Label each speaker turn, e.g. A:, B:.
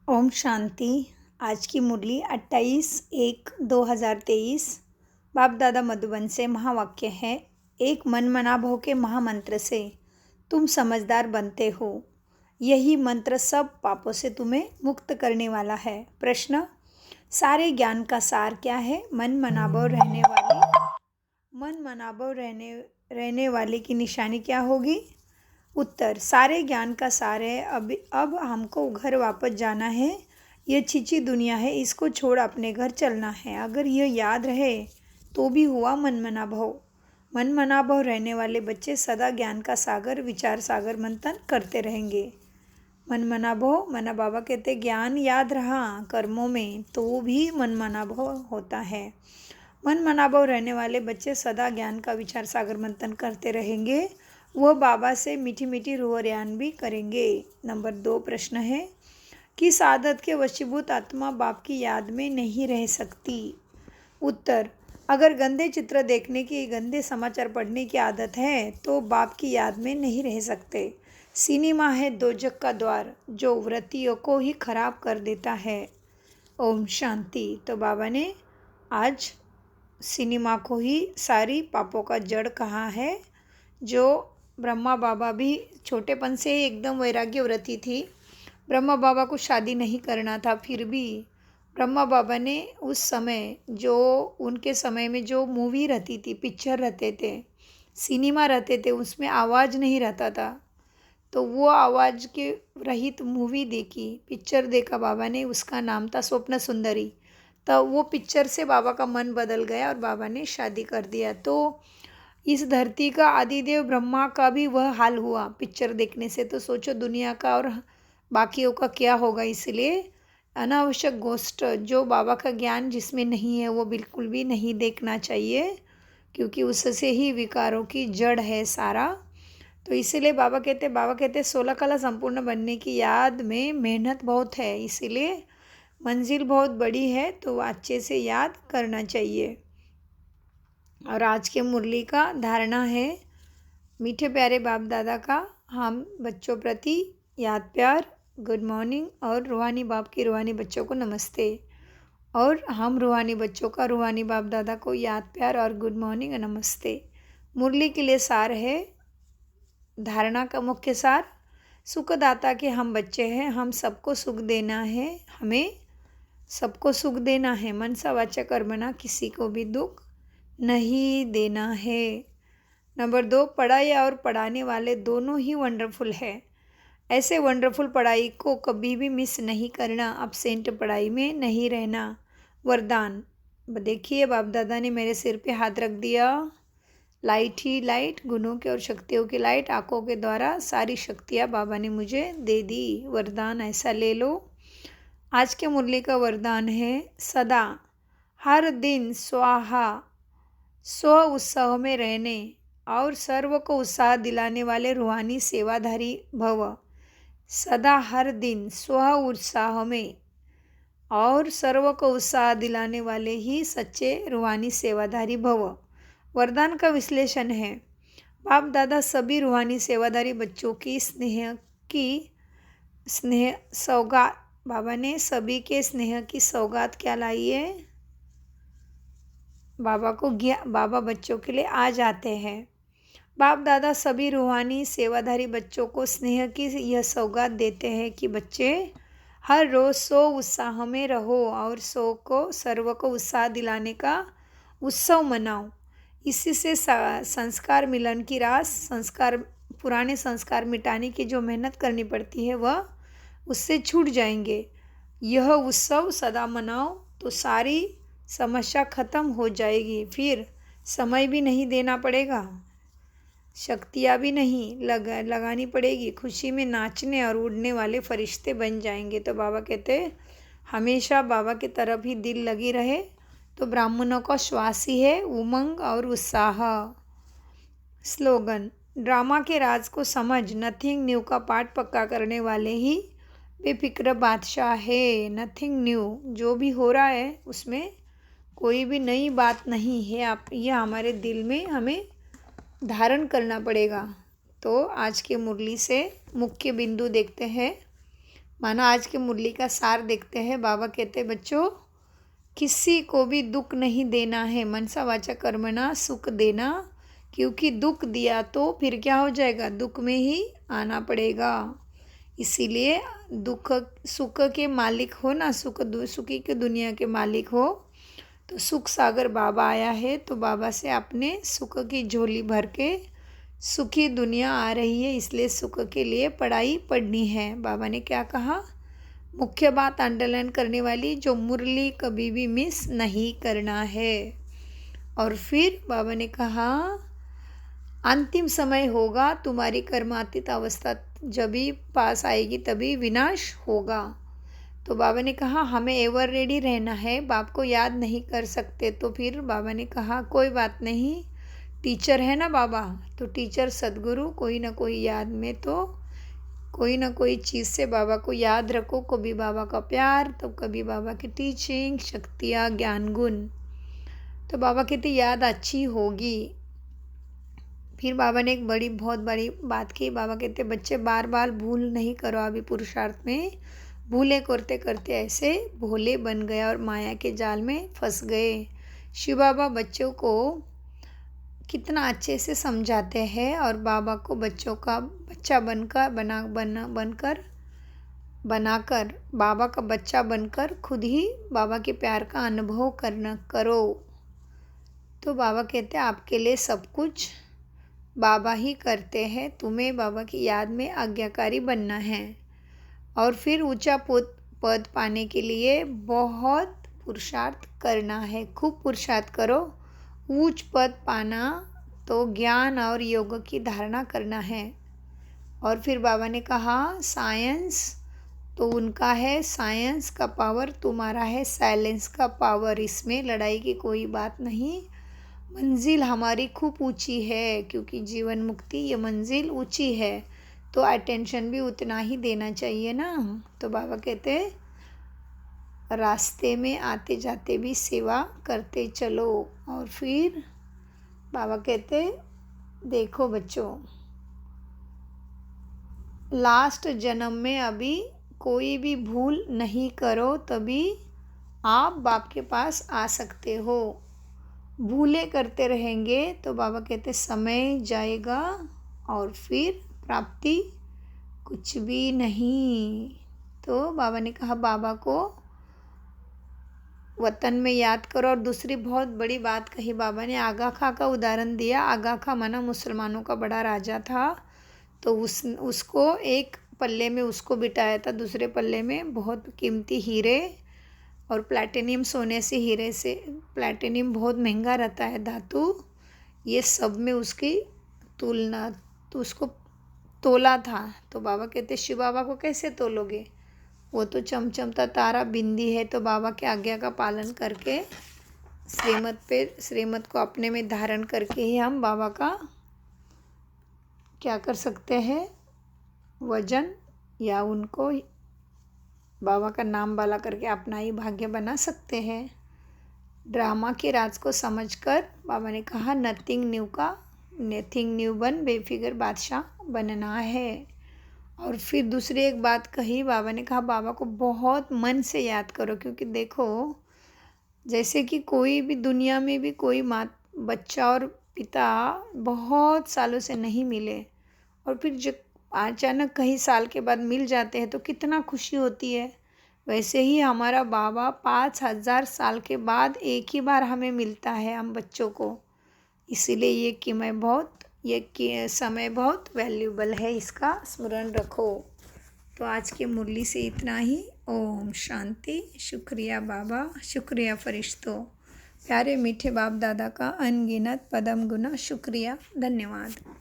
A: ओम शांति। आज की मुरली 28/1/2023 बाप दादा मधुबन से महावाक्य है। एक मन मना भव के महामंत्र से तुम समझदार बनते हो। यही मंत्र सब पापों से तुम्हें मुक्त करने वाला है। प्रश्न, सारे ज्ञान का सार क्या है? मन मनाभव रहने वाले की निशानी क्या होगी? उत्तर, सारे ज्ञान का सार है। अब हमको घर वापस जाना है। यह छिछी दुनिया है, इसको छोड़ अपने घर चलना है। अगर यह याद रहे तो भी हुआ मनमना भव। मनमना भव रहने वाले बच्चे सदा ज्ञान का सागर, विचार सागर मंथन करते रहेंगे। मनमना भव, मना बाबा कहते ज्ञान याद रहा कर्मों में तो भी मनमना भव होता है। मनमना भव रहने वाले बच्चे सदा ज्ञान का विचार सागर मंथन करते रहेंगे। वह बाबा से मीठी मीठी रूहरियान भी करेंगे। नंबर 2 प्रश्न है, किस आदत के वशीभूत आत्मा बाप की याद में नहीं रह सकती? उत्तर, अगर गंदे चित्र देखने की, गंदे समाचार पढ़ने की आदत है तो बाप की याद में नहीं रह सकते। सिनेमा है दोजक का द्वार जो व्रतियों को ही खराब कर देता है। ओम शांति। तो बाबा ने आज सिनेमा को ही सारी पापों का जड़ कहा है। जो ब्रह्मा बाबा भी छोटेपन से ही एकदम वैराग्य व्रती थी। ब्रह्मा बाबा को शादी नहीं करना था, फिर भी ब्रह्मा बाबा ने उस समय जो उनके समय में जो मूवी रहती थी, पिक्चर रहते थे, सिनेमा रहते थे, उसमें आवाज़ नहीं रहता था, तो वो आवाज़ के रहित मूवी देखी, पिक्चर देखा बाबा ने। उसका नाम था स्वप्न सुंदरी। तो वो पिक्चर से बाबा का मन बदल गया और बाबा ने शादी कर दिया। तो इस धरती का आदिदेव ब्रह्मा का भी वह हाल हुआ पिक्चर देखने से। तो सोचो दुनिया का और बाकियों का क्या होगा। इसलिए अनावश्यक गोष्ठ, जो बाबा का ज्ञान जिसमें नहीं है, वो बिल्कुल भी नहीं देखना चाहिए, क्योंकि उससे ही विकारों की जड़ है सारा। तो इसीलिए बाबा कहते 16 कला संपूर्ण बनने की याद में मेहनत बहुत है, इसीलिए मंजिल बहुत बड़ी है, तो अच्छे से याद करना चाहिए। और आज के मुरली का धारणा है, मीठे प्यारे बाप दादा का हम बच्चों प्रति याद प्यार, गुड मॉर्निंग, और रूहानी बाप की रूहानी बच्चों को नमस्ते। और हम रूहानी बच्चों का रूहानी बाप दादा को याद प्यार और गुड मॉर्निंग नमस्ते। मुरली के लिए सार है, धारणा का मुख्य सार, सुखदाता के हम बच्चे हैं, हम सबको सुख देना है, हमें सबको सुख देना है। मनसा वाचा कर्मणा, किसी को भी दुख नहीं देना है। नंबर 2, पढ़ाई और पढ़ाने वाले दोनों ही वंडरफुल है। ऐसे वंडरफुल पढ़ाई को कभी भी मिस नहीं करना, अपसेंट पढ़ाई में नहीं रहना। वरदान, देखिए बाप दादा ने मेरे सिर पे हाथ रख दिया। लाइट ही लाइट, गुणों के और शक्तियों की लाइट, आँखों के द्वारा सारी शक्तियाँ बाबा ने मुझे दे दी। वरदान ऐसा ले लो। आज के मुरली का वरदान है, सदा हर दिन स्वाहा स्व उत्साह में रहने और सर्व को उत्साह दिलाने वाले रूहानी सेवाधारी भव। सदा हर दिन स्व उत्साह में और सर्व को उत्साह दिलाने वाले ही सच्चे रूहानी सेवाधारी भव। वरदान का विश्लेषण है, बाप दादा सभी रूहानी सेवाधारी बच्चों की स्नेह सौगात, बाबा ने सभी के स्नेह की सौगात क्या लाई है? बाबा बच्चों के लिए आ जाते हैं। बाप दादा सभी रूहानी सेवाधारी बच्चों को स्नेह की यह सौगात देते हैं कि बच्चे हर रोज़ सो उत्साह में रहो और सर्व को उत्साह दिलाने का उत्सव मनाओ। इसी से संस्कार मिलन की रास, पुराने संस्कार मिटाने की जो मेहनत करनी पड़ती है वह उससे छूट जाएंगे। यह उत्सव सदा मनाओ तो सारी समस्या खत्म हो जाएगी। फिर समय भी नहीं देना पड़ेगा, शक्तियाँ भी नहीं लगानी पड़ेगी। खुशी में नाचने और उड़ने वाले फरिश्ते बन जाएंगे। तो बाबा कहते हमेशा बाबा की तरफ ही दिल लगी रहे। तो ब्राह्मणों का श्वास ही है उमंग और उत्साह। स्लोगन, ड्रामा के राज को समझ, नथिंग न्यू का पाठ पक्का करने वाले ही बेफिक्र बादशाह है। नथिंग न्यू, जो भी हो रहा है उसमें कोई भी नई बात नहीं है। यह हमारे दिल में हमें धारण करना पड़ेगा। तो आज के मुरली से मुख्य बिंदु देखते हैं। मानो आज की मुरली का सार देखते हैं। बाबा कहते हैं बच्चों, किसी को भी दुख नहीं देना है, मनसा वाचा कर्मणा सुख देना, क्योंकि दुख दिया तो फिर क्या हो जाएगा, दुख में ही आना पड़ेगा। इसीलिए दुख सुख के मालिक हो ना, सुखी के दुनिया के मालिक हो, तो सुख सागर बाबा आया है, तो बाबा से अपने सुख की झोली भर के सुखी दुनिया आ रही है, इसलिए सुख के लिए पढ़ाई पढ़नी है। बाबा ने क्या कहा, मुख्य बात अंडरलाइन करने वाली, जो मुरली कभी भी मिस नहीं करना है। और फिर बाबा ने कहा अंतिम समय होगा, तुम्हारी कर्मातीत अवस्था जब भी पास आएगी तभी विनाश होगा। तो बाबा ने कहा हमें एवर रेडी रहना है। बाप को याद नहीं कर सकते तो फिर बाबा ने कहा कोई बात नहीं, टीचर है ना बाबा, तो टीचर सद्गुरु कोई ना कोई याद में, तो कोई ना कोई चीज़ से बाबा को याद रखो। कभी बाबा का प्यार, तो कभी बाबा की टीचिंग, शक्तियाँ, ज्ञान गुण। तो बाबा कहते याद अच्छी होगी। फिर बाबा ने एक बहुत बड़ी बात की। बाबा कहते बच्चे बार बार भूल नहीं करो, अभी पुरुषार्थ में भूले करते करते ऐसे भोले बन गया और माया के जाल में फंस गए। शिव बाबा बच्चों को कितना अच्छे से समझाते हैं और बाबा को बच्चों का बच्चा बनाकर बाबा का बच्चा बनकर खुद ही बाबा के प्यार का अनुभव करो। तो बाबा कहते हैं आपके लिए सब कुछ बाबा ही करते हैं, तुम्हें बाबा की याद में आज्ञाकारी बनना है। और फिर ऊंचा पद पाने के लिए बहुत पुरुषार्थ करना है, खूब पुरुषार्थ करो। ऊंच पद पाना तो ज्ञान और योग की धारणा करना है। और फिर बाबा ने कहा साइंस तो उनका है, साइंस का पावर तुम्हारा है, साइलेंस का पावर, इसमें लड़ाई की कोई बात नहीं। मंजिल हमारी खूब ऊंची है, क्योंकि जीवन मुक्ति ये मंजिल ऊंची है, तो अटेंशन भी उतना ही देना चाहिए ना। तो बाबा कहते रास्ते में आते जाते भी सेवा करते चलो। और फिर बाबा कहते देखो बच्चों, लास्ट जन्म में अभी कोई भी भूल नहीं करो, तभी आप बाप के पास आ सकते हो। भूले करते रहेंगे तो बाबा कहते समय जाएगा और फिर प्राप्ति कुछ भी नहीं। तो बाबा ने कहा बाबा को वतन में याद करो। और दूसरी बहुत बड़ी बात कही बाबा ने, आगा खां का उदाहरण दिया। आगा खां माना मुसलमानों का बड़ा राजा था, तो उसको एक पल्ले में उसको बिठाया था, दूसरे पल्ले में बहुत कीमती हीरे और प्लैटिनियम, सोने से हीरे से, प्लैटिनियम बहुत महंगा रहता है धातु, ये सब में उसकी तुलना, तो उसको तोला था। तो बाबा कहते शिव बाबा को कैसे तोलोगे, वो तो चमचमता तारा बिंदी है। तो बाबा के आज्ञा का पालन करके श्रीमत को अपने में धारण करके ही हम बाबा का क्या कर सकते हैं, वजन या उनको बाबा का नाम वाला करके अपना ही भाग्य बना सकते हैं। ड्रामा के राज को समझकर बाबा ने कहा नथिंग न्यू बन, बेफिक्र बादशाह बनना है। और फिर दूसरी एक बात कही बाबा ने, कहा बाबा को बहुत मन से याद करो, क्योंकि देखो जैसे कि कोई भी दुनिया में भी कोई बच्चा और पिता बहुत सालों से नहीं मिले और फिर जब अचानक कई साल के बाद मिल जाते हैं तो कितना खुशी होती है। वैसे ही हमारा बाबा 5000 साल के बाद एक ही बार हमें मिलता है, हम बच्चों को। इसीलिए ये समय बहुत वैल्यूबल है, इसका स्मरण रखो। तो आज की मुरली से इतना ही। ओम शांति। शुक्रिया बाबा, शुक्रिया फरिश्तों, प्यारे मीठे बाप दादा का अनगिनत पदम गुना शुक्रिया, धन्यवाद।